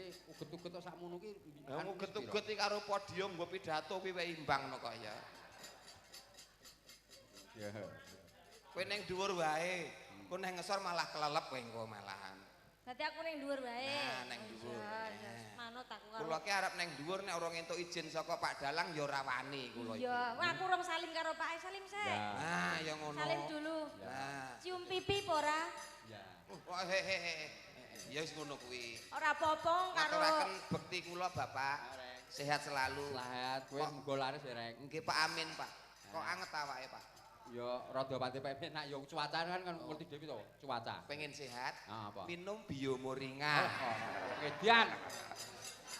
iki uget-uget kok sakmono ki. Uget-uget iki karo podium nggo pidato kuwi wae imbang no kok ya. Ya. Kowe ning dhuwur wae. Kowe ning ngesor malah kelelep kowe engko malahan. Dadi aku ning dhuwur wae. Nah, ning dhuwur. Manut aku karo. Kula ki arep ning dhuwur nek ora entuk izin saka Pak Dalang ya ora wani kula iki. Iya, wah aku urung salim karo Pak Salim sik. Nah, ya ngono. Salim dulu. Nah. Cium pipi apa ora? Ya. Ya wis ngono kuwi. Ora apa-apa karo Ngaturaken bekti kula Bapak. Sehat selalu. Sehat, kowe muga laris ya, Rek. Nggih Pak Amin, Pak. Kok anget awake, Pak? Ya rada pati penak ya cuaca kan ngerti dhewe to, cuaca. Pengen sehat? Apa? Minum biomoringa. Kedian.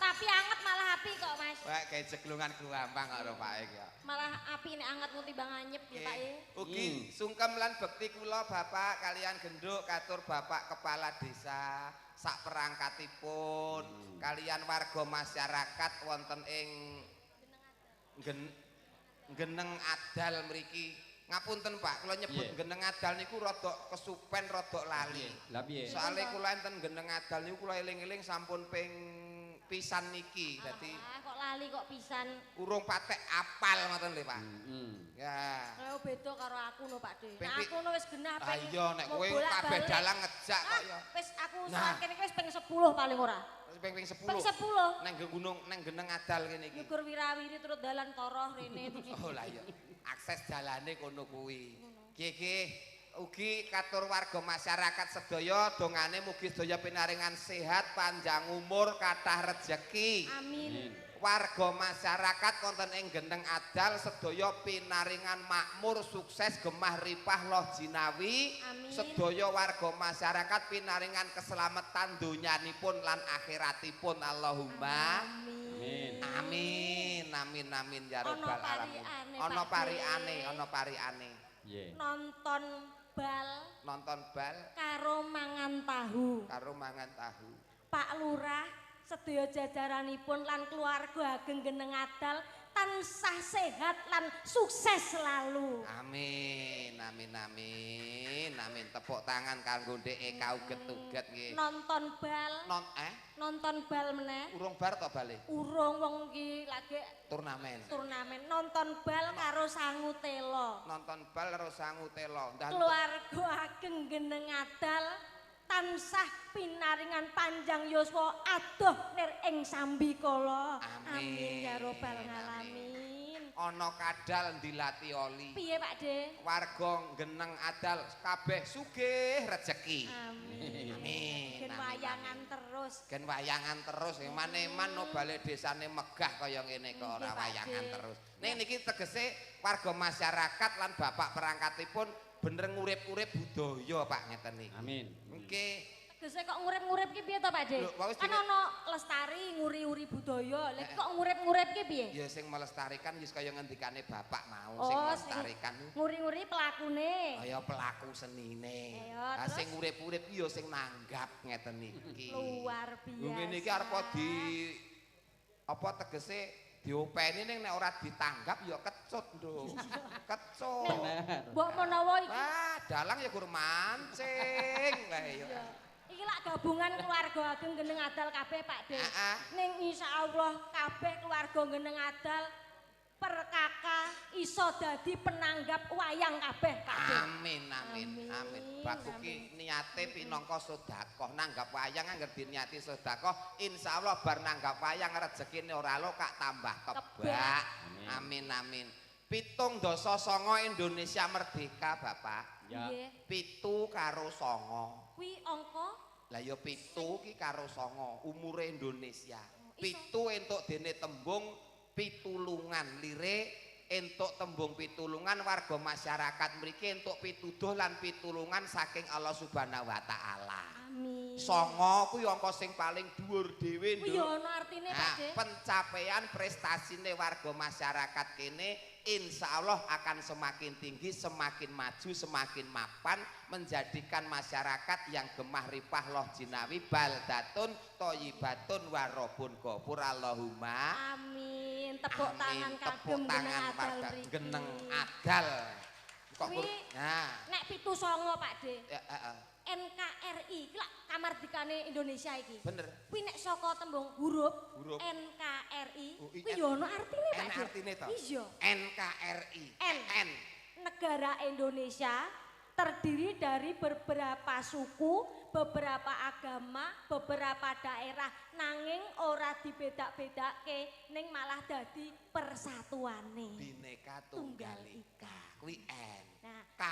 tapi anget malah api kok, Mas. Wah, kayak jeglungan gampang karo Pak Ek ya. Malah api nek anget timbang anyep ya, Pak. Ugi sungkem lan bekti kula Bapak kalian genduk katur Bapak Kepala Desa sak perangkatipun kalian warga masyarakat wonten ing Geneng Adal mriki. Ngapunten Pak, kula nyebut Geneng Adal niku rada kesupen rada lali. Lah piye? Soale kula enten Geneng Adal niku kula eling-eling sampun ping pisan niki. Dadi kok lali kok pisan. Urung patek apal ngoten lho Pak. Ya. Kaya beda karo aku no Pak De. Nah, aku no wis genah ping. Ah iya nek kowe kabeh dalang ngejak kok ya. Wis aku sakene wis ping 10 paling ora. Ping 10. Ping 10. Nang gunung nang Geneng Adal kene iki. Nyukur wirawiri terus dalan toroh rene. Oh lah iya. Akses jalane kono kuwi. Nggih ugi katur warga masyarakat sedaya dongane mugi sedaya pinaringan sehat, panjang umur, kathah rejeki. Amin. Warga masyarakat wonten ing Geneng Adal sedaya pinaringan makmur, sukses, gemah ripah loh jinawi. Amin. Sedaya warga masyarakat pinaringan keselamatan donyanipun lan akhiratipun Allahumma. Amin. Amin. Amin amin ya rabbal alamin. Ana pariane. Nggih. Nonton bal karo mangan tahu. tahu. Pak Lurah sedaya jajaranipun lan keluarga ageng Geneng Adal tansah sehat lan sukses selalu. Amin. Tepuk tangan kanggo ndeke kauget-uget nggih. Nonton bal meneh. Urung bar to bale? Urung wong iki lagi turnamen. Nonton bal karo Sangu Telo. Keluarga ageng Geneng Adal tansah pinaringan panjang yuswa adoh nir ing sambikala. Amin ya rabbal alamin. Ana kadal ndilati oli. Piye Pak De? Warga Geneng Adal kabeh sugih rejeki. Amin. Gen wayangan terus. Eman-eman no balik desane megah kaya ngene kok ora wayangan terus. Niki tegese warga masyarakat lan bapak perangkatipun bener ngurip-urip budaya Pak ngeten niki. Amin. Nggih. Tegese kok ngurip-ngurip ki piye to Pak De? Kan ana lestari nguri-uri budaya. Lha kok ngurip-ngurip ki piye? Ya sing melestarikan wis kaya ngendikane bapak mau sing melestarikan. Nguri-nguri pelakune. Kaya pelaku senine. Lah sing urip-urip ya sing nanggap ngeten niki. Luar biasa. Ngene iki arep apa tegese diopeni ning nek ora ditanggap ya kecut nduk. Kecut. Mbok menawa iki. Ah, dalang ya gur mancing. Lah ya. Iki lak gabungan keluarga ageng Geneng Adal kabeh Pak De. Ning insyaallah kabeh keluarga Geneng Adal perkaka iso dadi penanggap wayang kabeh Pak De. Amin. Bakuki niate pinangka sedekah nanggap wayang angger diniati sedekah insyaallah bar nanggap wayang rezekine ora lokak tambah kebak. Amin. 7 dosa 9 Indonesia merdeka Bapak. Ya. 7 karo 9. Kuwi angka? Lah ya 7 ki karo 9 umure Indonesia. 7 entuk dene tembung pitulungan lirik entuk tembung pitulungan warga masyarakat mriki entuk pituduh lan pitulungan saking Allah Subhanahu wa taala. Amin. 9 kuwi angka sing paling dhuwur dhewe Kuwi ya ana artine Pak De. Pencapaian prestasine warga masyarakat kene insyaallah akan semakin tinggi, semakin maju, semakin mapan menjadikan masyarakat yang gemah ripah loh jinawi baldatun thayyibatun warabun ghafur Allahumma amin. Tepuk tangan kagem Geneng Adal. Kok nah nek 7 songo Pak De. NKRI iki lak kamardikane Indonesia iki. Bener. Kuwi nek saka tembung huruf Huruf. NKRI Oh, kuwi yo ono artine Pak. N artine to. Iya. NKRI. N. Negara Indonesia terdiri dari beberapa suku, beberapa agama, beberapa daerah nanging ora dibedak-bedake ning malah dadi persatuane. Bhinneka Tunggal Ika. Kuwi N. Nah, K.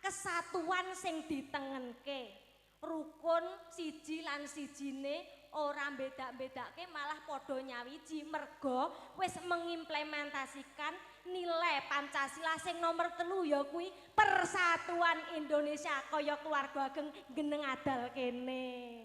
kesatuan sing ditengenke. Rukun siji lan sijine ora bedak-bedake malah padha nyawiji merga wis mengimplementasikan nilai Pancasila sing nomor 3 ya kuwi persatuan Indonesia kaya keluarga ageng geneng adal kene.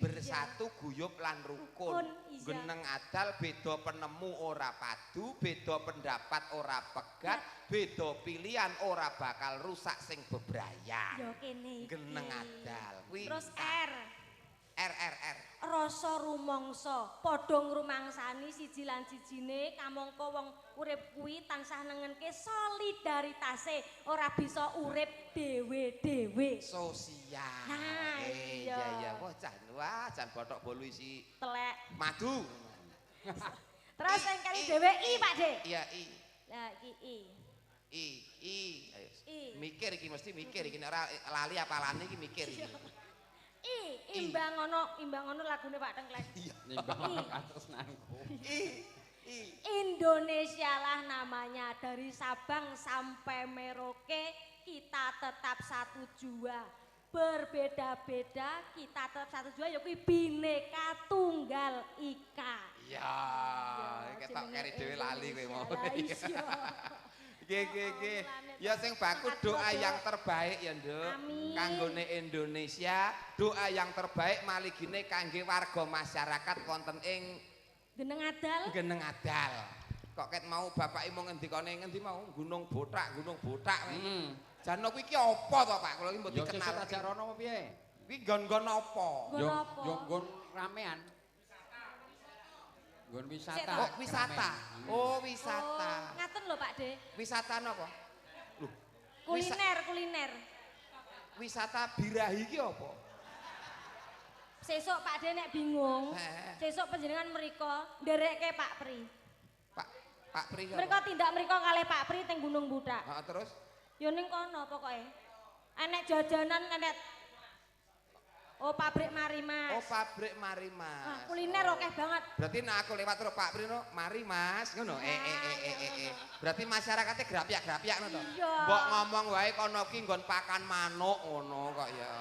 Bersatu guyub lan rukun. Iya. Geneng adal beda penemu ora padu, beda pendapat ora pegat, beda pilihan ora bakal rusak sing bebrayat. Ya kene. Geneng adal. Kuwi Terus R. Rasa rumangsa padha ngrumangsani siji lan sijine kamangka wong urip kuwi tansah nengenke solidaritasé ora bisa urip dhewe-dhewe. Sosial. Nah, iya. Iya. Wah, jan bothok bolu isi Telek. madu. Terus yang kali dhewe I, Pak De. Iya, I. Lah iki I. Ayo. I. Mikir iki mesti mikir iki nek ora lali apalane iki mikir iki. Imbang ono lagune Pak Tengkleng. Iya. Nimbang katresnanku. Indonesia lah namanya, dari Sabang sampai Merauke kita tetap satu jua. Berbeda-beda kita tetap satu jua ya kuwi Bhinneka Tunggal Ika. Iya, ketok keri dhewe lali kowe mau. Iya. Nggih. Ya sing baku doa yang terbaik ya, Nduk. Amin. Kanggone Indonesia, doa yang terbaik maligine kangge warga masyarakat wonten ing Geneng adal. Geneng Adal. Kok ket mau bapake mau ngendikane ngendi mau Gunung Botak. Jano kuwi iki apa to, Pak? Kula iki mboten Yo kenal. sesuk ajak rono apa piye? Kuwi nggon-nggon apa? Nggon apa? Yo nggon ramean. Nggon wisata. Oh, wisata. Oh, wisata. Oh, ngaten lho Pak De. Wisata napa? Lho, Kuliner. wisata birahi iki apa? Sesuk Pak De nek bingung, sesuk panjenengan mriko nderekke Pak Pri. Pak Pri. Mriko tindak mriko kalih Pak Pri teng Gunung Budak. Heeh, terus Ya ning kono pokoke. Enek jajanan enek. Oh, pabrik Marimas. oh pabrik Marimas. Ah, kuliner akeh banget. Berarti nek aku lewat terus Pak Pri no, mari Mas, ngono. Berarti masyarakatnya grapiak-grapiak ngono to. Iya. Mbok ngomong wae kono ki nggon pakan manuk ngono kok ya.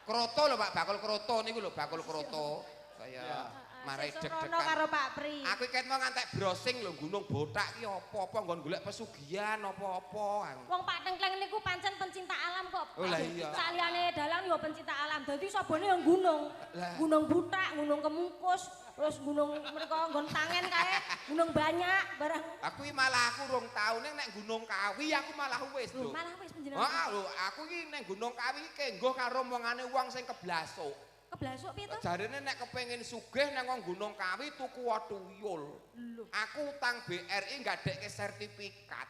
Kroto lho Pak, bakul kroto niku lho, bakul kroto. Kaya marai Sesuk deg-degan. rono karo Pak Pri. Aku ket mau ngantek browsing lho Gunung Botak ki apa-apa nggon golek pesugihan apa-apa. Wong Pak Tengkleng niku pancen pencinta alam kok. Oh, lah iya. Saliyane dalang yo pencinta alam. Dadi sabone yo gunung. Lah. Gunung Butak, Gunung Kemungkus, terus gunung mereka nggon Tangen kae, gunung banyak barang. Aku iki malah aku rong taun nek Gunung Kawi aku malah wis, Lho, Duk. malah wis panjenengan. Heeh lho, aku iki ning Gunung Kawi iki kenggo karo omongane wong sing keblasuk. Keblasuk piye to? Jarene nek kepengin sugih nang Gunung Kawi tuku tuyul. Lho. Aku utang BRI nggadekke sertifikat.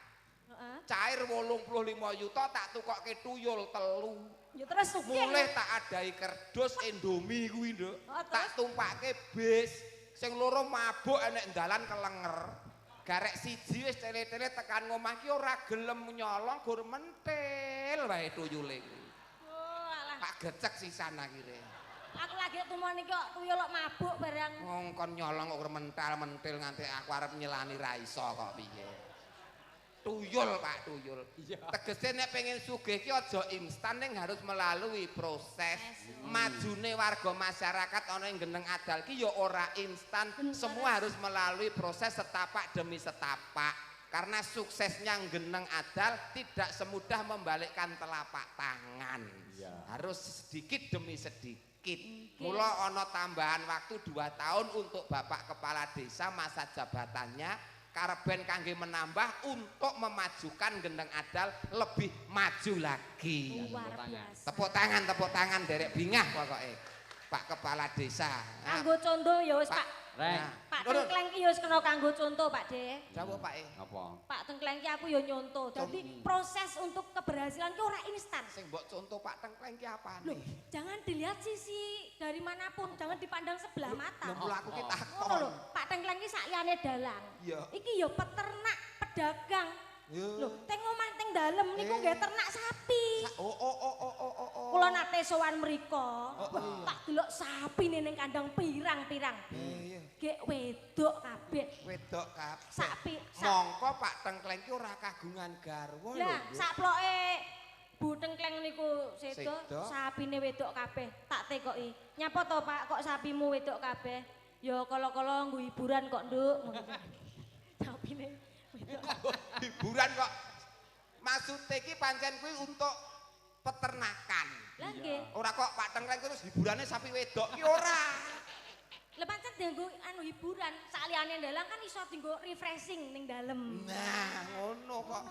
Heeh. Cair 85 juta tak tukokke tuyul 3. Ya terus sugih. Mulih tak adai kerdus Indomie kuwi, Nduk. Oh, terus? Tak tumpake bis. Sing loro mabuk enek dalan kelenger. Garek siji wis tele-tele tekan ngomah ki ora gelem nyolong gur mentil wae tuyule kuwi. Oh, alah. Tak gecek sisan akhire. Aku lagi tumon iki kok tuyul kok mabuk barang. Wong kon nyolong kok mental-mentil nganti aku arep nyelani ra iso kok piye. Tuyul Pak, tuyul. Tegese nek pengen sugih ki aja instan ning harus melalui proses. Majune warga masyarakat ana ing Geneng Adal ki ya ora instan, semua harus melalui proses setapak demi setapak. Karena suksesnya Geneng Adal tidak semudah membalikkan telapak tangan. Harus sedikit demi sedikit. Mula ana tambahan waktu 2 tahun untuk Bapak Kepala Desa masa jabatannya. Karben kangge menambah untuk memajukan Geneng Adal lebih maju lagi. Luar biasa. Tepuk tangan derek bingah pokoke. Pak Kepala Desa. Kanggo contoh ya wis Pak. Reng. Pak Tengkleng ki ya wis kena kanggo contoh Pak De. Dawuh Pak e. Apa? Pak Tengkleng ki aku ya nyontoh. Dadi proses untuk keberhasilan ki ora instan. Sing mbok contoh Pak Tengkleng ki apane? Loh, jangan dilihat sisi dari manapun, jangan dipandang sebelah mata. Lho aku ki Ngono takon. lho, Pak Tengkleng ki sakliyane dalang. Iya. Iki ya peternak, pedagang. Yo. Loh, teng omah teng dalem niku nggih ternak sapi. Oh. Kula nate sowan mriko. Tak delok sapine ning kandang pirang-pirang. Iya. Gek wedok kabeh. Wedok kabeh. Sapi. Mongko Pak Tengkleng ki ora kagungan garwa lho. Lah, sakploke Bu Tengkleng niku sedo, Sedo. sapine wedok kabeh. Tak tekoki. Nyapa to Pak, kok sapimu wedok kabeh? Ya kala-kala nggo hiburan kok, Nduk. Ngono. Sapine wedok. Hiburan kok. Maksude ki pancen kuwi untuk peternakan. Lah nggih. Ora kok Pak Tengkleng terus hiburane sapi wedok ki ora. Lah pancen dienggo anu hiburan, saliyane dalang kan iso dienggo refreshing ning dalem. Nah, ngono kok.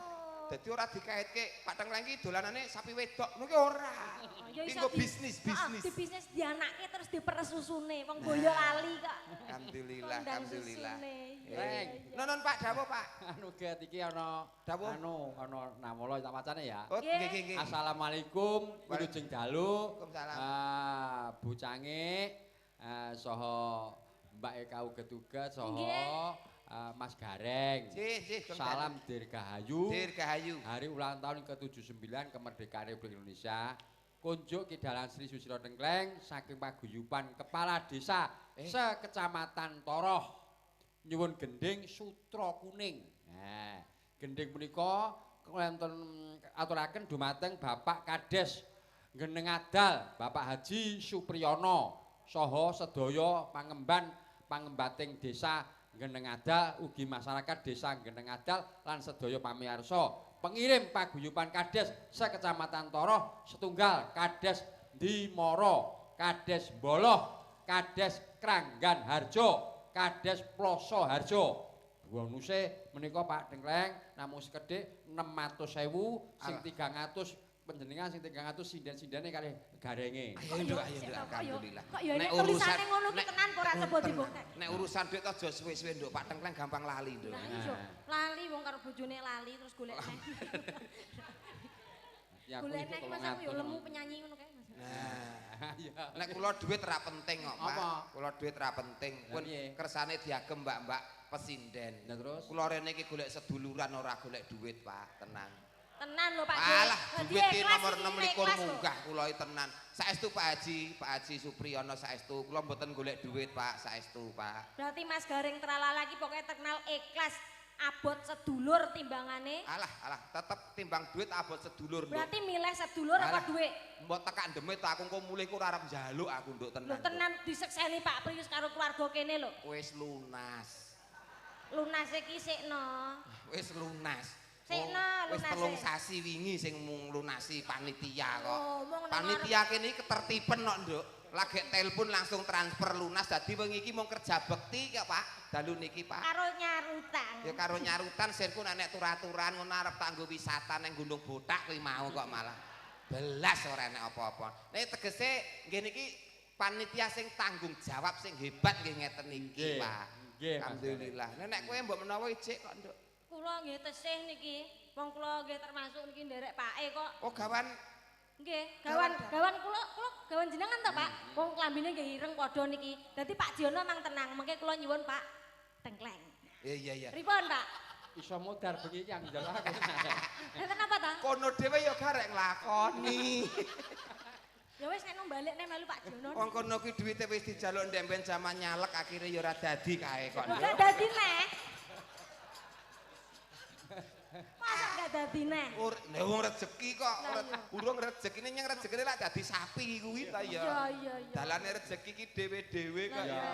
Dadi ora dikaitke Pak Tengkleng ki dolanane sapi wedok ngono ki ora. Ya iso Engko bisnis. Di bisnis dianake terus diperes susune. Wong boyo lali kok. Alhamdulillah, Kondang alhamdulillah. susune. Reng. Nonon Pak dawuh Pak. Anu get iki ana Dawuh. ana namala tak wacane ya. Oh, Nggih. nggih. Assalamualaikum Wilujeng Dalu. Waalaikumsalam. Bu Cange saha Mbak Eka Uget saha Nggih. Mas Gareng. Nggih, Salam Dirgahayu. Dirgahayu. Hari ulang tahun ke-79 kemerdekaan Republik Indonesia. Kunjuk Ki Dalang Sri Susilo Tengkleng saking paguyuban kepala desa sekecamatan Toroh. Nyuwun gending sutra kuning. Nah, gending punika kenten aturaken dumateng Bapak Kades Geneng Adal, Bapak Haji Supriyono saha sedaya pangembating desa Geneng Adal ugi masyarakat desa Geneng Adal lan sedaya pamirsa. Pengirim paguyuban Kades sekecamatan Toroh setunggal Kades Dimoro, Kades Boloh, Kades Kranggan Harjo, Kades Ploso Harjo. Bonuse menika Pak Tengkleng namung sekedhik 600.000 sing 300 panjenengan sing 300 sinden-sindene kalih garenge. Ayo alhamdulillah. Kok ya nek tulisane ngono ki tenan kok ora sebo dibongkar. Nek urusan duit aja suwe-suwe nduk Pak Tengkleng gampang lali nduk. Lah iya, lali wong karo bojone lali terus golek neh. Ya Golek neh Mas aku yo lemu penyanyi ngono kae Mas. Nah, iya. nek kula duit ra penting kok, Pak. Apa? Kula duit ra penting. Pun piye? kersane diagem Mbak-mbak pesinden. Nah terus Kula rene iki golek seduluran ora golek duit, Pak. Tenang. Tenan lho Pak. Alah, Dadi duit ki ikhlas nomor iki, 26 ikhlas lho. munggah kula iki tenan. Saestu Pak Haji Supriyono saestu. Kula mboten golek duit, Pak. Saestu, Pak. Berarti Mas Gareng Tralala iki pokoknya terkenal ikhlas abot sedulur timbangane. Alah, tetep timbang duit abot sedulur, Nduk. Berarti milih sedulur apa Alah. duit? Mbok tekak demit aku engko mulih ku ora arep njaluk aku nduk tenan. Lho tenan disekseni Pak Prius karo keluarga kene lho. Wis lunas. Lunas iki sikno. Wis lunas. Sikno Wis lunase. 3 sasi wingi sing mung lunasi panitia kok. Ngomong nang Panitia kene iki ketertiban kok, Nduk. Lagi telepon langsung transfer lunas dadi wengi iki mung kerja bekti kok, Pak. Dalu niki, Pak. karo nyarutan. Ya karo nyarutan senku nek tur-aturan ngono arep tak nggo wisata ning Gunung Botak kuwi mau kok malah. Belas ora enek apa-apa. Nek tegese nggih niki panitia sing tanggung jawab sing hebat nggih ngeten iki, Nggih, Pak. nggih, Mas Alhamdulillah. Nek kowe mbok menawa ijik kok, Nduk. Kula nggih tesih niki. Wong kula nggih termasuk niki nderek pake kok. Oh, gawan Nggih, gawan kula gawan jenengan to, Pak. Wong klambine nggih ireng padha niki. Dadi Pak Diono mang tenang, mengke kula nyuwun Pak Tengkleng. Iya. Pripun, Pak? iso modar bengi yang njaluk aku. Enten apa ta? Kono dhewe ya garek nglakoni. Ya wis nek balik neh melu Pak Diono. Wong kono kuwi duwite wis dijaluk ndemben jaman nyalek akhire ya ora dadi kae kok. Kok gak dadi neh? Masa gak dadi neh? Wong rezeki kok. Urung rezekine nyang rezekine lak dadi sapi kuwi ta ya. Iya. Dalane rezeki ki dhewe-dhewe kok ya.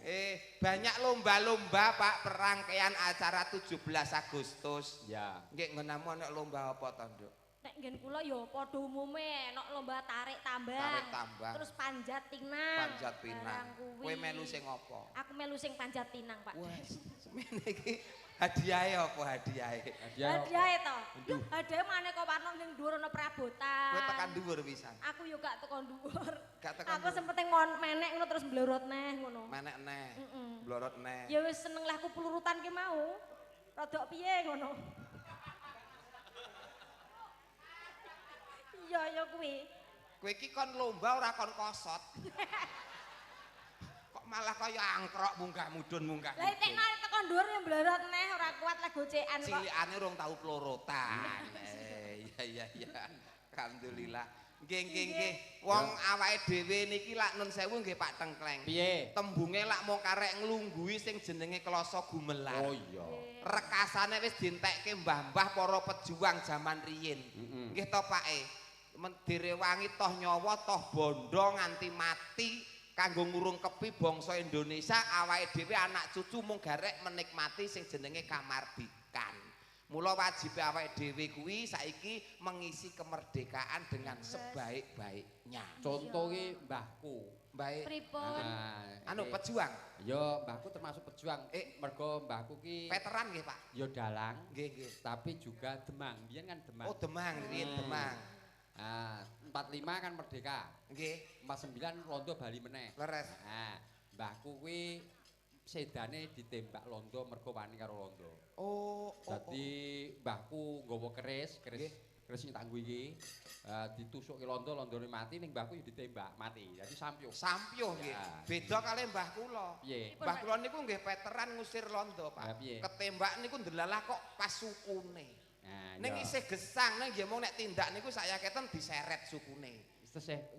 Yes. Banyak lomba-lomba Pak perangkaian acara 17 Agustus. Ya. Nggih ngenamu ana lomba apa to, Nduk? Nek nggen kula ya padha umume enak lomba tarik tambang. Tarik tambang. Terus panjat pinang. Panjat pinang. Kowe melu sing apa? Aku melu sing panjat pinang, Pak. Wes, semene iki hadiahe apa hadiahe? Hadiahe to. Yo hadiahe maneka warna ning dhuwur ana perabotan. Kowe tekan dhuwur pisan. Aku yo gak tekan dhuwur. Gak tekan. Aku sempet menek ngono terus mblorot neh ngono. Menek neh. Blorot neh. Ya wis seneng lah aku pelurutan ki mau. Rodok piye ngono. Iya kuwi. Kowe iki kon lomba ora kon kosot. Kok malah kaya angkrok munggah mudhun munggah. Lah nek narik tekan dhuwur ya mblorot neh ora kuat lah gocekan kok. Cilikane urung tau plorotan. Iya. Alhamdulillah. Nggih. Wong awake dhewe niki lak nun sewu nggih Pak Tengkleng. Piye? Tembunge lak mung karek nglungguhi sing jenenge Klasa Gumelar. Oh iya. Rekasane wis dientekke mbah-mbah para pejuang jaman riyin. Nggih to Pake. Direwangi toh nyawa toh bondo nganti mati kanggo ngurungkepi bangsa Indonesia awake dhewe anak cucu mung garek menikmati sing jenenge kamardikan. Mula wajib awake dhewe kuwi saiki mengisi kemerdekaan dengan sebaik-baiknya. Contohe mbahku. Baik. Pripun? Anu pejuang. Ya mbahku termasuk pejuang. Mergo mbahku ki Veteran nggih, Pak. ya dalang. Nggih. Tapi juga Demang. Biyen kan Demang. Oh, Demang, riyen Demang. 45 kan merdeka. Nggih. 49 londo Bali meneh. Leres. Mbahku kuwi sedane ditembak londo mergo wani karo londo. Oh. Dadi mbahku nggawa keris sing tangguh iki. Ditusukke londone mati ning mbahku ya ditembak mati. Dadi sampyuh. Sampyuh nggih. Beda kali mbah kula. Piye? Mbah kula niku nggih veteran ngusir londo, Pak. Ketembak niku ndelalah kok pas sukune. Ning isih gesang nang nggih mung nek tindak niku saya keten diseret sukune.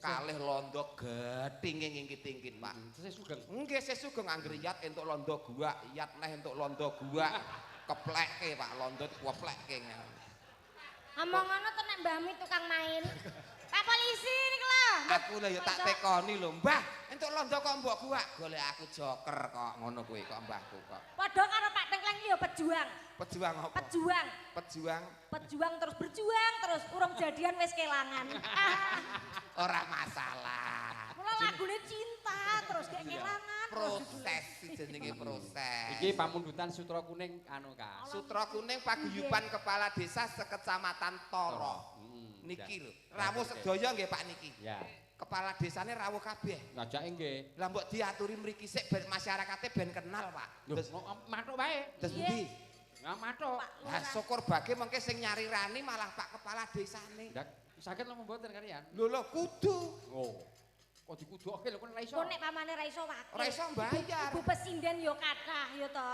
Kalih londo gedhinge ngingkit-ingkit, Pak. Sesih sugeng. Nggih, sesih sugeng anggere iyat entuk londo gua, iyat neh entuk londo gua. Keplekke, Pak, londo dikeplekke. Ngomong ngono to nek mbahmu tukang main. Pak polisi niku lho. Aku lho ya tak tekoni lho, Mbah, entuk londo kok mbok gua. Golek aku joker kok ngono kuwi kok mbahku kok. Padha karo Pak Tengkleng iki ya pejuang. Pejuang apa? Pejuang terus berjuang terus urung jadian wis kelangan. Ora masalah. Kula lagune cinta terus kayak kelangan. Proses jenenge proses. Iki pamundutan Sutra Kuning anu Kak. Sutra Kuning paguyuban kepala desa sekecamatan Toro. Niki lho, rawuh sedaya nggih Pak niki. Ya. Kepala desane rawuh kabeh. Ngajake nggih. Lah mbok diaturi mriki sik ben masyarakate ben kenal, Pak. Terus matuk wae. Terus endi? Nah, matuk. Lah syukur bage mengke sing nyari rani malah Pak kepala desane. Ndak saged lho mboten kalian. Lho kudu. Oh. Kok dikuduke lho kon ora iso. Kok nek pamane ra iso wakil. Ora iso mbayar. Ibu presiden yo kathah yo to.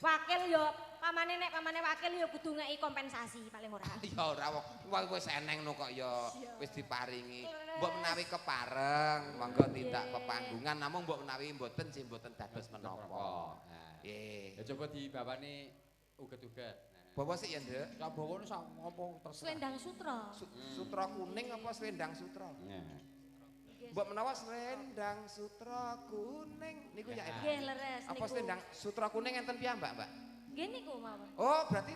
Wakil yo pamane nek pamane wakil yo kudu ngeki kompensasi paling ora. Ya ora wong wis eneng no kok ya wis diparingi. Mbok menawi kepareng monggo tindak pepanggungan namung mbok menawi mboten sih mboten dados menapa. Nggih. Ya coba dibawani uget-uget. Bawa sik ya, Nduk. Sak bawane sak ngopo terserah. Selendang sutra. Sutra kuning apa selendang sutra? Mbok menawa selendang sutra kuning niku ya. Nggih leres niku. Apa selendang sutra kuning enten piyambak, Mbak? Nggih niku mawon. Oh, berarti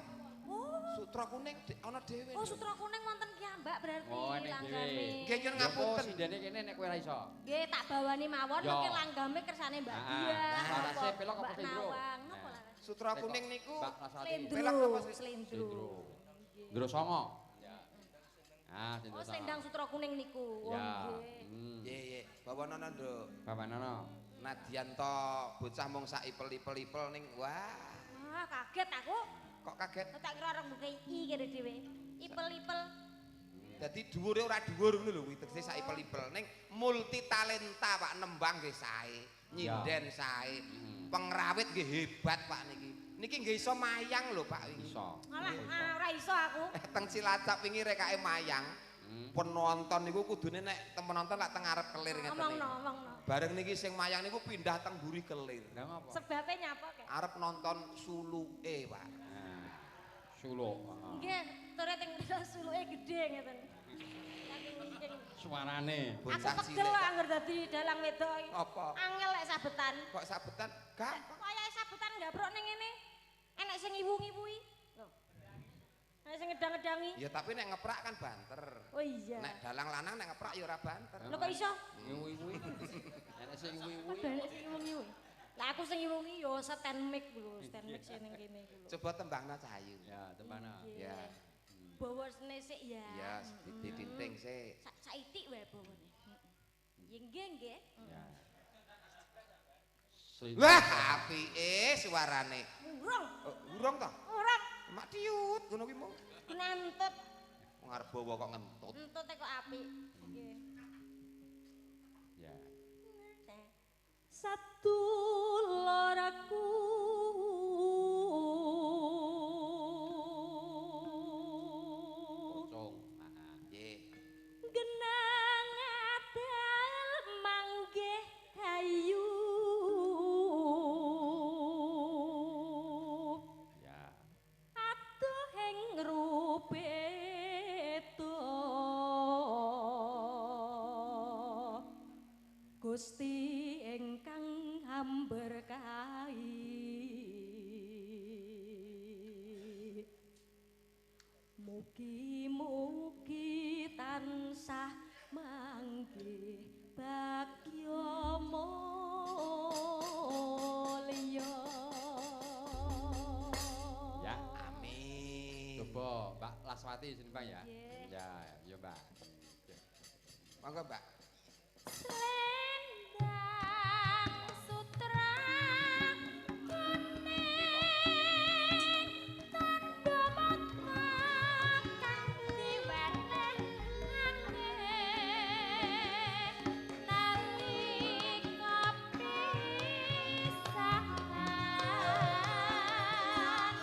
sutra kuning ana dhewe. Oh, sutra kuning wonten piyambak berarti langgame. Nggih nyuwun ngapunten. Sindene kene nek kowe ora iso. Nggih tak bawani mawon mengke langgame kersane Mbak Diah. Larase pelok apa slendro? Napa laras? Sutra kuning niku Slendro. Ndro songo. Ah, Oh, selendang sutra kuning niku. Oh, nggih. Nggih. Bawanana, Nduk. Bawanana. Nadyan to bocah mung sak ipel-ipel-ipel ning wah. Wah, kaget aku. Kok kaget? Tak kira arep buka iki kene dhewe. Ipel-ipel. Dadi dhuwure ora dhuwur ngono lho kuwi tegese sak ipel-ipel ning multi talenta Pak nembang nggih sae, nyinden sae. Pengrawit nggih hebat Pak niki. Niki nggih iso mayang lho Pak wingi. Iso. Alah, ora iso aku. Teng Cilacap wingi rekake mayang. Penonton niku kudune nek penonton lak teng arep kelir ngeten iki. Omongno. Bareng niki sing mayang niku pindah teng mburi kelir. Lah ngopo? Sebabe nyapa kek? Arep nonton suluke, Pak. Suluk. Nggih, tore teng suluke gedhe ngeten. Suarane. Aku pegel angger dadi dalang wedok iki. Apa? Angel lek sabetan. Kok sabetan? Gampang. Kaya sabetan gabrok ning ngene. Enek sing ngiwu-ngiwui. Lho. Nek sing ngedang-ngedangi. Ya tapi nek ngeprak kan banter. Oh iya. Nek dalang lanang nek ngeprak ya ora banter. Lho kok iso? Ngiwi-ngiwi. Nek sing ngiwi-ngiwi. Balik sing ngiwi. Lah aku sing ngiwi yo stand mic lho, stand mic sing ning kene iku lho. Coba tembangna Cahayu. Ya, tembana. Ya. Bawasne sik ya. Ya, ditinting sik. Saitik wae bawane. Heeh. Nggih nggih. Ya. Wah, apike suarane. Urung. Urung to? Urung. Mak diut ngono ki mung. Nantut. Wong arep bawa kok ngentut. Entute kok apik. Nggih. Ya. Satu loraku Pocong. Nggih. genang adal manggih hayu Ya. atuh ing rupeto Gusti ingkang amberkahi mugi-mugi tansah manggih bagya mulya. Ya. Amin. Coba Mbak Laswati sini Bang ya. Nggih. Ya, ya Mbak. Monggo, Mbak. Selendang sutra kuning tandha mata kang diweneh angin nalika pisahan anang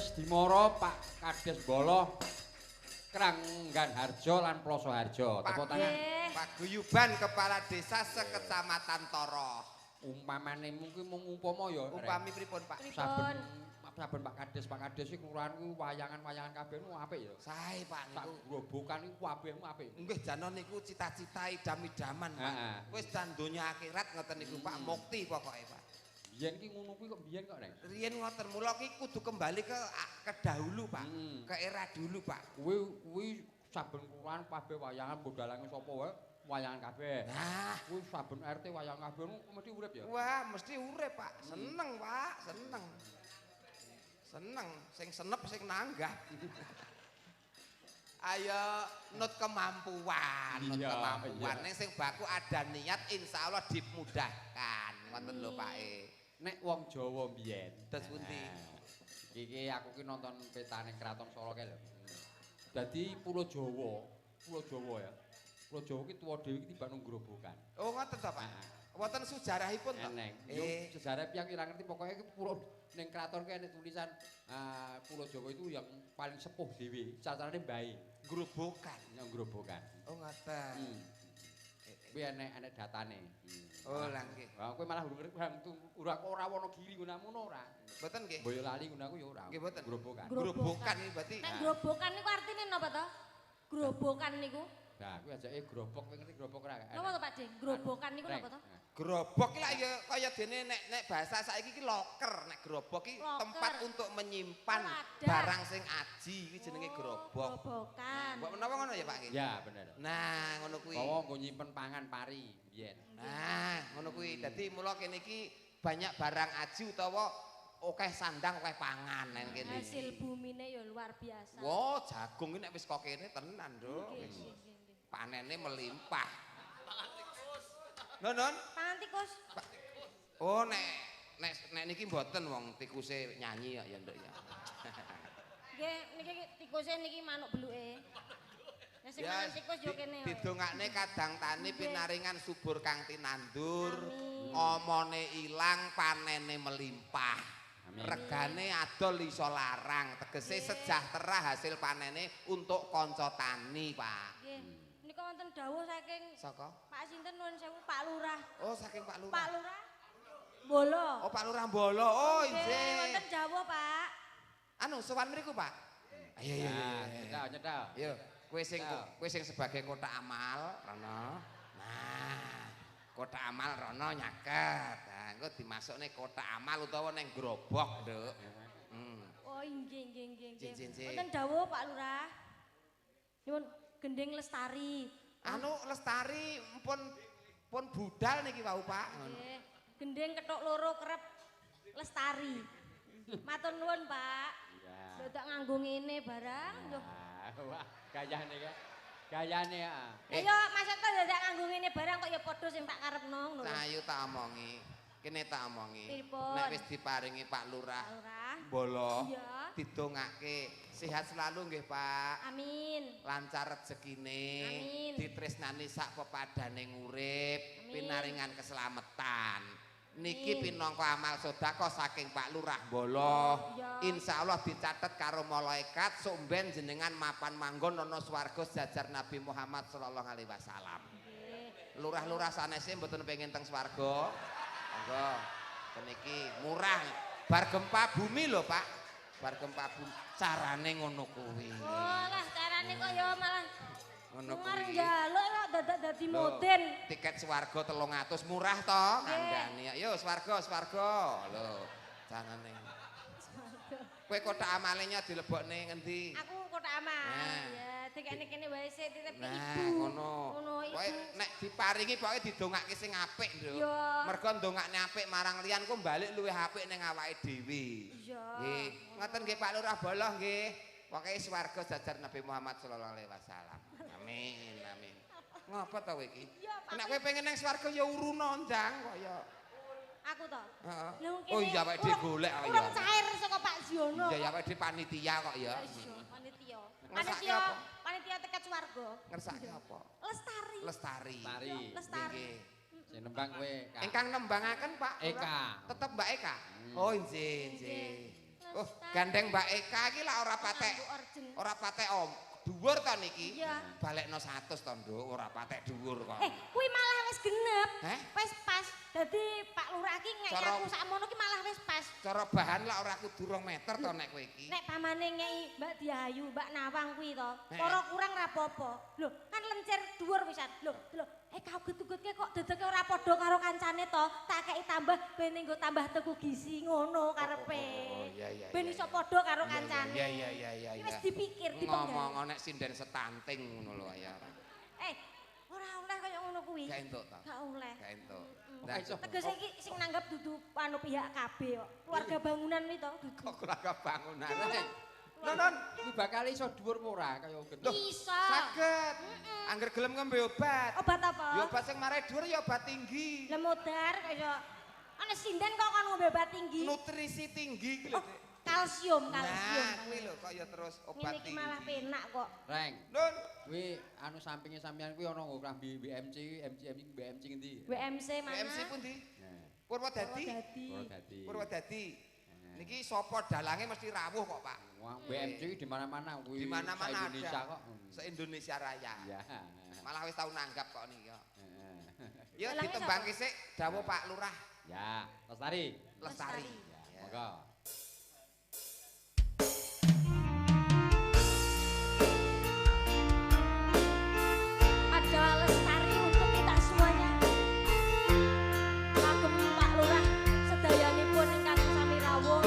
Kades Dimoro, Pak Kades Boloh, Kranggan Harjo lan Ploso Harjo. Tepuk tangan. Paguyuban Kepala Desa Sekecamatan Toroh. Umpamane mungkin mung umpama ya. Upami pripun, Pak? Saben Pak Kades iki kelurahan ku wayangan-wayangan kabeh nu apik ya. Sae, Pak niku. Grobokan iku kabeh apik. Nggih janon niku cita-cita idam-idaman, Pak. Wis dan donya akhirat ngoten niku, Pak. Mukti pokoke, Pak. Biyen ki ngono kuwi kok biyen kok, Neng. Riyen ngoten, mula ki kudu kembali ke dahulu, Pak. Ke era dulu, Pak. Kuwi saben kelurahan kabeh wayangan bodalange sapa wae wayangan kabeh. Nah, kuwi saben RT wayang kabeh mesti urip ya. Wah, mesti urip, Pak. Seneng, Pak. Seneng. Sing senep sing nanggah. Ayo nut kemampuan, Ning sing baku ada niat insyaallah dimudahkan. Ngoten lho, Pak. Nek wong Jawa mbiyen. Terus pundi? Iki aku ki nonton petane Kraton Solo kae lho. Dadi Pulau Jawa ya. Pulau Jawa ki tuwa dhewe ki timbang grobokan. Oh, ngoten to, Pak. Wonten sejarahipun to. Sejarah piyang ora ngerti pokoke ki pulau ning kraton ki ana tulisan Pulau Jawa itu yang paling sepuh dhewe. Cacarane mbae. Grobokan. Yang grobokan. Oh, ngoten. Kuwi enek datane. Oh, lah nggih. Kowe malah ora Wonogiri ngono ora. Mboten nggih. Boyolali ngono aku ya ora. Nggih mboten. Grobokan. Grobokan iki berarti. Nek grobokan niku artine napa to? Grobokan niku. Nah, kuwi ajake grobok, kowe ngerti grobok ora? Napa to, Pak Ding? Grobokan niku napa to? Gerobok ki lak ya kaya dene nek bahasa saiki ki loker, nek gerobok ki tempat untuk menyimpan barang sing aji iki jenenge gerobok. Grobokan. Mbok menawa ngono ya, Pak? Ya, bener. Nah, ngono kuwi. Bawa nggo nyimpen pangan pari biyen. Nah, ngono kuwi. Dadi mula kene iki banyak barang aji utawa akeh sandang, akeh pangan nen kene. Hasil bumine ya luar biasa. Wo, jagung iki nek wis kok kene tenan, Nduk. Panene melimpah. Non. Pangan tikus. Oh, nek niki mboten wong tikuse nyanyi ya, Nduk ya. Nggih, niki tikuse niki manuk beluke. Nek sing mangan tikus yo kene. Didongakne kadang tani pinaringan subur kang tinandur, omone ilang, panene melimpah. Regane adol iso larang, tegese sejahtera hasil panene untuk kanca tani, Pak. Nggih. Nika wonten dawuh saking Saka? Pak sinten nuwun sewu Pak Lurah. Oh, saking Pak Lurah. Pak Lurah. Bolo. Oh, Pak Lurah Bolo. Oh, injih. Wonten dawuh, Pak. Anu, sowan mriku, Pak. Ayo. Nyetal. Yo, kowe sing sebagai kota amal, Rono. Nah, kota amal Rono nyaket. Nah, engko dimasukne kota amal utawa ning grobok, Nduk. Oh, nggih. Nggih. Wonten dawuh Pak Lurah. Nyuwun Gending Lestari. Anu Lestari pun budal niki wau, Pak. Nggih. Gending kethuk loro kerep Lestari. Matur nuwun, Pak. Iya. Dadak nganggo ngene barang. Wah, gayane ya. Gayane ya. Ayo, maksudnya dadak nganggo ngene barang kok ya padha sing tak karepno ngono. Nah, ayo tak omongi. Kene tak omongi. Pripun? Nek wis diparingi Pak Lurah. Bolo. Iya. Didongake sehat selalu nggih, Pak. Amin. Lancar rezekine. Amin. Ditresnani sak pepadane ngurip, pinaringan keselamatan. Niki pinangka amal sedekah saking Pak Lurah Bolo. Insyaallah dicatet karo malaikat sumben jenengan mapan manggon ana swarga sejajar Nabi Muhammad sallallahu alaihi wasallam. Lurah-lurah sanese mboten pengin teng swarga. Monggo. Niki murah. Bar gempa bumi lho, Pak. Bar gempa bumi. Carane ngono kuwi. Oh, lah carane kok ya malah ngono kuwi. Ngarep njaluk kok dadak dadi moden. Tiket swarga 300 murah to, kandhane. Yo swarga. Lho, carane. Kowe kotak amalenya dilebokne ngendi? Aku kotak amal. Ya, dikene wae sik titip ibu. Nah, ngono. Kowe nek diparingi pokoke didongake sing apik, Nduk. Mergo ndongakne apik marang liyan ku balik luwih apik ning awake dhewe. Iya. Nggih, ngoten nggih Pak Lurah Boloh nggih. Pokoke swarga jajar Nabi Muhammad sallallahu alaihi wasallam. Amin. Ngapa to kowe iki? Nek kowe pengen ning swarga ya uruna ndang kok ya. Aku to. Heeh. Lha Oh iya awake dhewe golek kok ya. Urung cair saka Pak Ziono. Iya awake dhewe panitia kok ya. Panitia. Panitia teket swarga. Ngersake apa? Lestari. Nggih. Sing nembang kowe, Kak. Ingkang nembangaken Pak Eka. Tetep Mbak Eka. Oh nggih. Oh, gandeng Mbak Eka iki lah ora patek. Ora patek om. Dhuwur to niki? Iya. Balekno 100 to, Nduk, ora patek dhuwur kok. Kuwi malah wis genep. Heh? Wis pas. Dadi Pak Lurah ki ngeki aku sakmono ki malah wis pas. Cara bahan lah ora kudu 2 meter to nek kowe iki. Nek pamane ngeki Mbak Diayu, Mbak Nawang kuwi to. Heh. Para kurang ra apa-apa. Lho, kan lencir dhuwur pisan. Lho, kaget-ugetke kok dedeke ora padha karo kancane to. Tak kei tambah ben nggo tambah teku gizi ngono karepe. Iya. Ben iso padha karo kancane. Iya. Wis dipikir ngomong nek sinden setanting ngono lho ya. Ora oleh kaya ngono kuwi. Gak entuk to. Gak oleh. Gak entuk. Ora iso. Tegese iki sing nanggap dudu anu pihak KB kok. Keluarga bangunan kuwi to dudu. Kok keluarga bangunan. Non, kuwi bakal iso dhuwur ora kaya gendong. Iso. Saged. Angger gelem ngombe obat. Obat apa? Ya obat sing marai dhuwur ya obat tinggi. Lemudar kaya ana sinden kok kon ngombe obat tinggi. Nutrisi tinggi iki lho. Kalsium. Nah, kuwi lho kok ya terus obat Ini tinggi. malah penak kok. Reng, Nun, kuwi anu sampinge sampeyan kuwi ana nggo klambi BMC, BMC ngendi? WMC mana? BMC pundi? Nah, Purwodadi. Purwodadi. Purwodadi. Niki sapa dalange mesti rawuh kok, Pak. Wah, BMC di mana-mana kuwi. Di mana-mana Indonesia ada. kok. Se-Indonesia Raya. Ya. Malah wis tau nanggap kok niki kok. Ya Dalangnya ditembangke sik dawuh Pak Lurah Ya, Lestari. Lestari. Ya, monggo. Ada lestari untuk kita semuanya. Kagem Pak Lurah sedayanipun ingkang sami rawuh.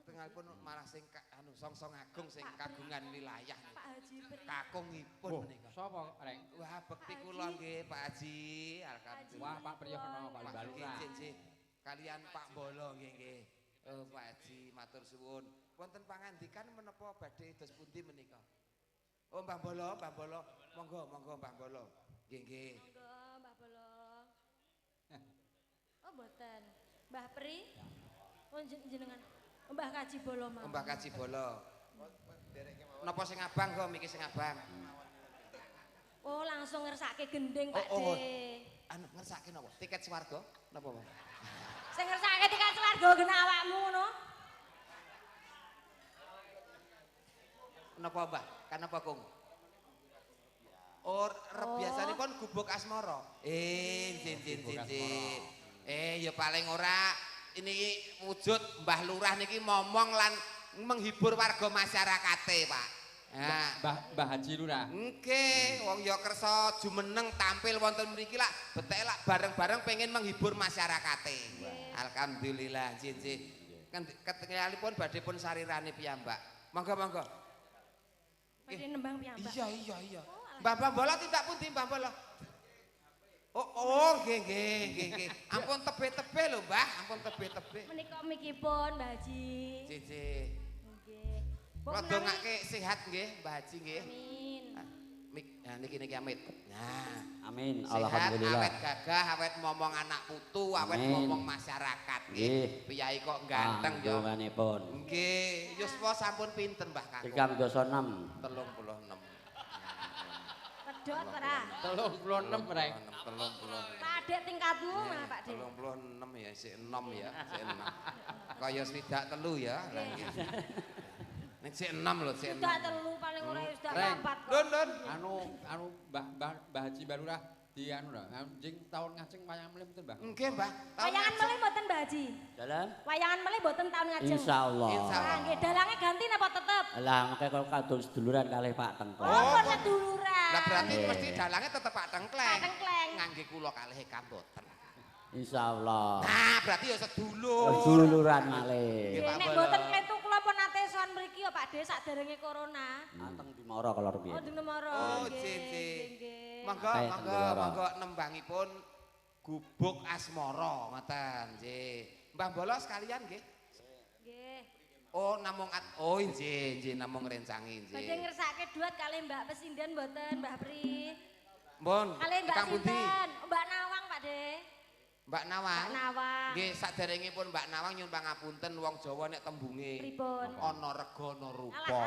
Tengalipun malah sing anu Songsong Agung sing kagungan wilayah. Pak Haji Pri. Kakungipun Oh, menika. sapa, Reng? Wah, bekti kula nggih Pak Haji. Alhamdulillah. Wah, Pak Priyono, Pak Wah, Balura. nggih. Kalian Pak Bolo nggih. Oh, Pak Haji matur suwun. Wonten pangandikan menapa badhe dos pundi menika? Oh, Mbah Bolo. Monggo Mbah Bolo. Nggih. Monggo Mbah Bolo. Oh, mboten. Mbah Pri. Oh, jenengan Mbah Kaji Bolo mawon. Mbah Kaji Bolo. Napa sing abang kok miki sing abang? Oh, langsung ngersake gending Pak Oh. De. Anu ngersake napa? Tiket swarga napa, Mas? Sing ngersake tiket swarga genah awakmu ngono. Napa, Mbah? Kanapa, Kung? Oh, biasanipun gubuk asmara. Jin. Ya paling ora ini wujud Mbah Lurah niki momong lan menghibur warga masyarakate, Pak. Mbah Haji Lurah. Nggih, wong ya kersa jumeneng tampil wonten mriki lak betek lak bareng-bareng pengen menghibur masyarakate. Alhamdulillah, jin. Ketingalipun badhe pun sarirane piyambak. Monggo. Badhe nembang piyambak. Iya. Mbah Bola tindak pundi Mbah Bola? Oh, nggih. Ampun tebe-tebe lho, Mbah, ampun tebe-tebe. Menika mikipun Mbah Haji. Cici. Nggih. Kula dongake sehat nggih, Mbah Haji nggih. Amin. Nah, niki amit. Nah, Amin. sehat, Alhamdulillah. awet gagah, awet ngomong anak putu, awet Amin. ngomong masyarakat nggih. Piyai kok ganteng ya. Panjenenganipun. Nggih, yuswa sampun pinten Mbah Kakung? 36. 36. Pedhot ora? 36, Reng. 36. Pak Dek tingkatmu mana Pak Dek? 36 ya, sik 6 ya, sik 6. Kaya swidak telu ya. Lah nggih. Nek sik 6 lho, sik 6. Sudah telu paling ora ya sudah Reng. 4 kok. Don. Anu Mbah Haji Balurah di anu lho, anjing tahun ngajeng wayang melih mboten, Mbah? Nggih, Mbah. Wayangan melih mboten Mbah Haji? Jalan. Wayangan melih mboten tahun ngajeng. Insyaallah. Ah, nggih, dalange ganti napa tetep? Lah mengke kok kadung seduluran kalih Pak Tengkok. Oh, pun seduluran. Lah berarti mesti dalange tetep Pak Tengkleng. Pak Tengkleng. Ngangge kula kalih kamboten. Insyaallah. Nah, berarti ya sedulur. Seduluran malih. Nggih, Pak Nek Bolo. mboten klentu kula pun nate sowan mriki ya Pak Dek sakderenge corona. Anteng dimara kalau Oh, rupiah. di nomor. Oh, nggih, Cici. nggih. Monggo nembangipun gubuk asmara ngoten, nggih. Mbah Bolos sekalian nggih. Nggih. Oh namung oh nggih namung rencangi nggih. Badhe ngersake duet kali Mbak Pesinden mboten Mbah Pri. Mbon. Kali Mbak Sinten, Mbak Nawang Pak De. Mbak Nawang. Mbak Nawang. Nggih saderengipun Mbak Nawang nyuwun pangapunten wong Jawa nek tembunge Pripun? ana rega ana rupa.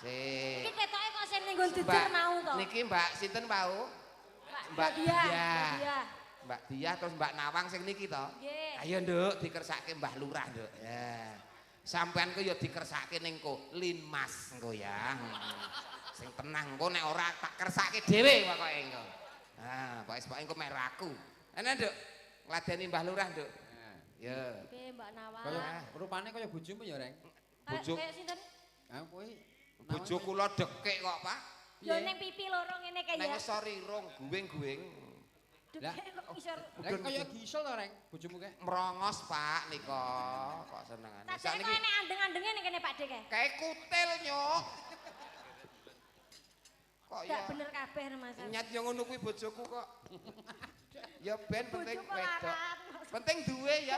Sik. Iki ketoke kok sing ning jujur mau to. Niki Mbak sinten wau? Mbak Dia. Mbak Dia terus Mbak Nawang sing niki to. Nggih. Ayo Nduk dikersake Mbah Lurah Nduk. Ya. Sampean ku ya dikersake ning ko Linmas engko ya. Sing tenang engko nek ora tak kersake dhewe pokoke engko. Nah, pokoke engko mek raku. Enak Nduk. Ngladeni Mbah Lurah Nduk. Ya. Oke Mbak Nawang. Kaya rupane kaya bojomu ya, Reng. Bojo. Kayak sinten? Ha kowe Bojo kula dekek kok, Pak. Yo ning pipi loro ngene kae Nek ya. wis rirung guwing-guwing. Dekek kok isor. Reng kaya gisel to, Reng, bojomu kae. Merongos, Pak, nika. Kok senengane. Tak kok enek andeng-andenge ning kene Pak De kae. Kayak kutil, Nyuk. Kok ya Gak bener kabeh Mas. nyat yo ngono kuwi bojoku kok. Ya ben penting Bojoku wedok. larat. Penting duwe ya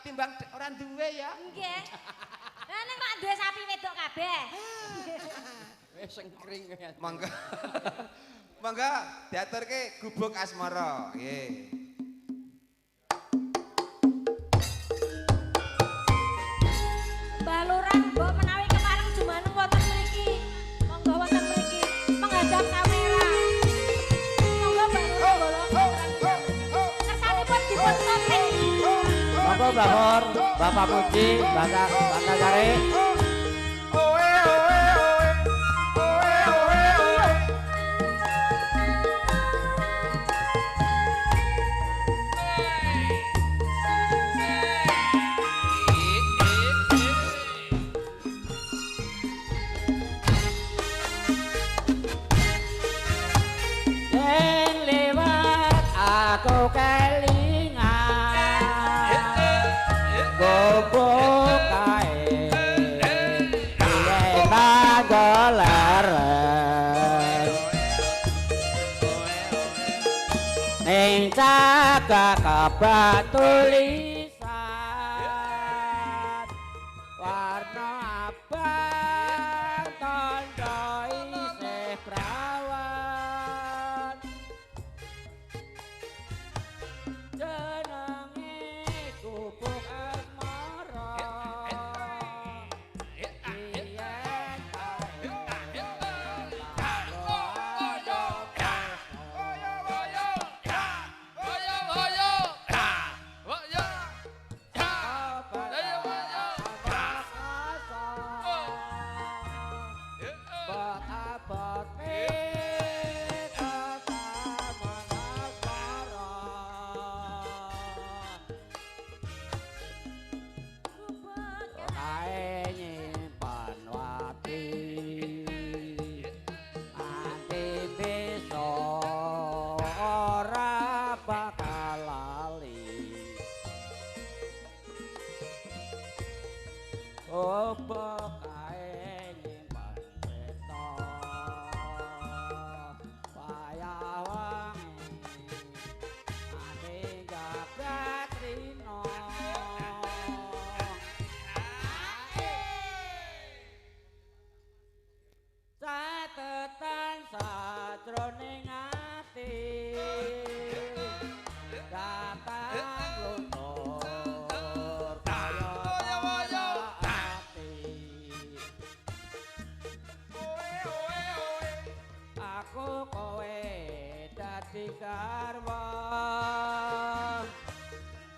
timbang ora duwe ya. Nggih. Lah nek mak duwe sapi wedok kabeh. Wis sengkring kae. Mangga. Mangga diaturke gubuk asmara. Nggih. Mbah Lurah mbok menawi kepareng jumaneng wonten mriki. Monggo wonten mriki menghadap kamera. Monggo Mbah Lurah bolong. Kersanipun dipun topeng. Monggo Mbah Hor, Bapak Puji, Bapak Sari. Yen liwat aku kelingan gobok kae yen bagolaren ning cagak kabat tulisan warna abang tandha isih prawan jenenge gubuk asmara yen Opo kae nyimpan peta payawangi ane jagat rino catetan sajroning ati datang luntur kaya ati aku kowe dadi garwa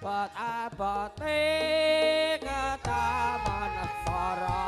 buat abote ketaman para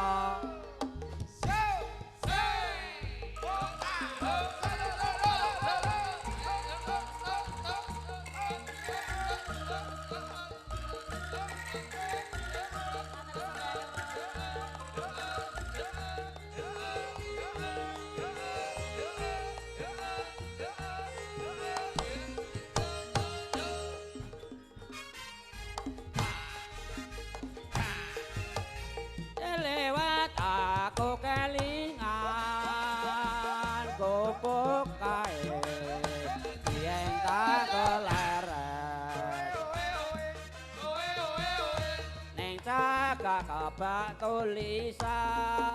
lewat aku kelingan gubuk kae yen tak keleret ning kakak tulisan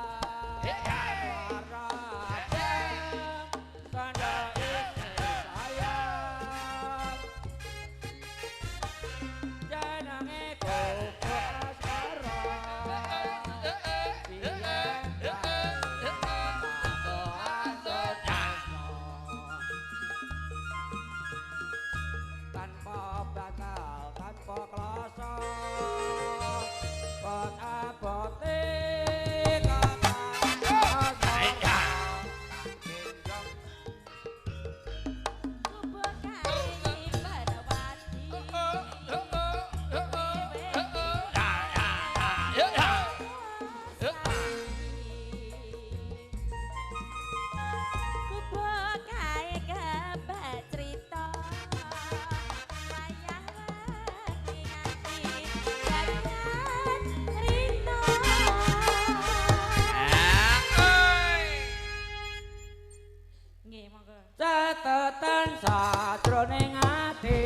catatan sajroning ati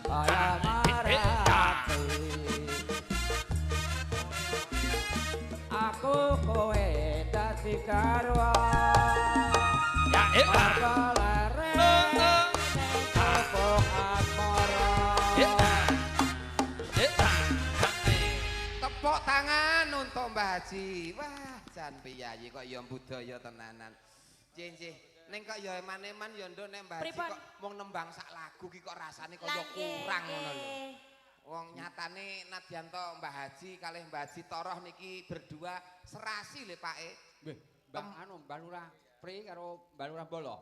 kaya marati aku kowe dadi garwa marga lereng kapok asmara tepuk tangan untuk Mbah Haji. Wah, jan piyayi kok ya budaya tenanan. Nggih, ning kok ya eman-eman ya nduk nek Mbah Haji kok mung nembang sak lagu ki kok rasane kaya kurang ngono lho. Wong nyatane Nadyanto Mbah Haji kalih Mbah Haji Toroh niki berdua serasi lho Pake. Nggih, Mbah anu Mbah Lurah Pri karo Mbah Lurah Bolo.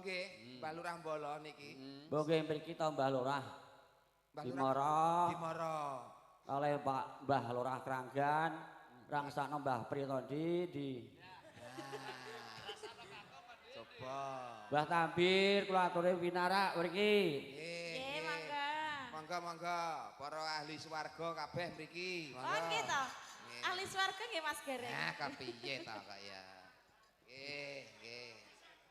Nggih, Mbah Lurah Bolo niki. Nggih mriki to Mbah Lurah. Dimara. Oleh Pak Mbah Lurah Kranggan, rangsakno Mbah Pritondi di. Coba. Mbah Tambir kula aturi winara mriki. Nggih, mangga. Mangga, para ahli swarga kabeh mriki. Oh nggih to. Ahli swarga nggih Mas Gareng. Nah, kepiye to kok ya. Nggih.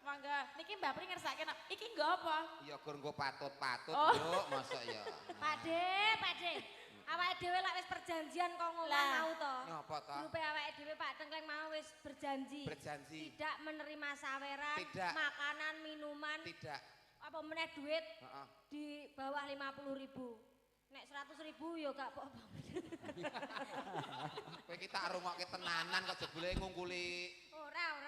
Mangga, niki Mbak Pri ngersake iki nggo apa? Ya gur nggo patut-patut, Oh. Nduk, mosok ya. Pakde. Awake dhewe lak wis perjanjian kok ngomong mau to. Napa to? Grupe awake dhewe Pak Tengkleng mau wis berjanji. Tidak menerima saweran, Tidak. makanan, minuman, Tidak. apa meneh duit Heeh. di bawah 50.000. Nek 100.000 ya gak apa-apa. Kowe iki tak rungokke tenanan kok jebule ngungkuli. Ora.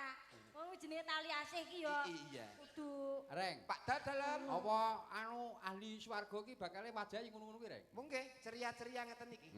Wong jenenge tali asih ki ya. Iya. Kudu Reng, Pak Dadalem. apa anu ahli swarga ki bakale wajahi ngono-ngono ki, Reng? Mungkin ceria-ceria ngeten iki.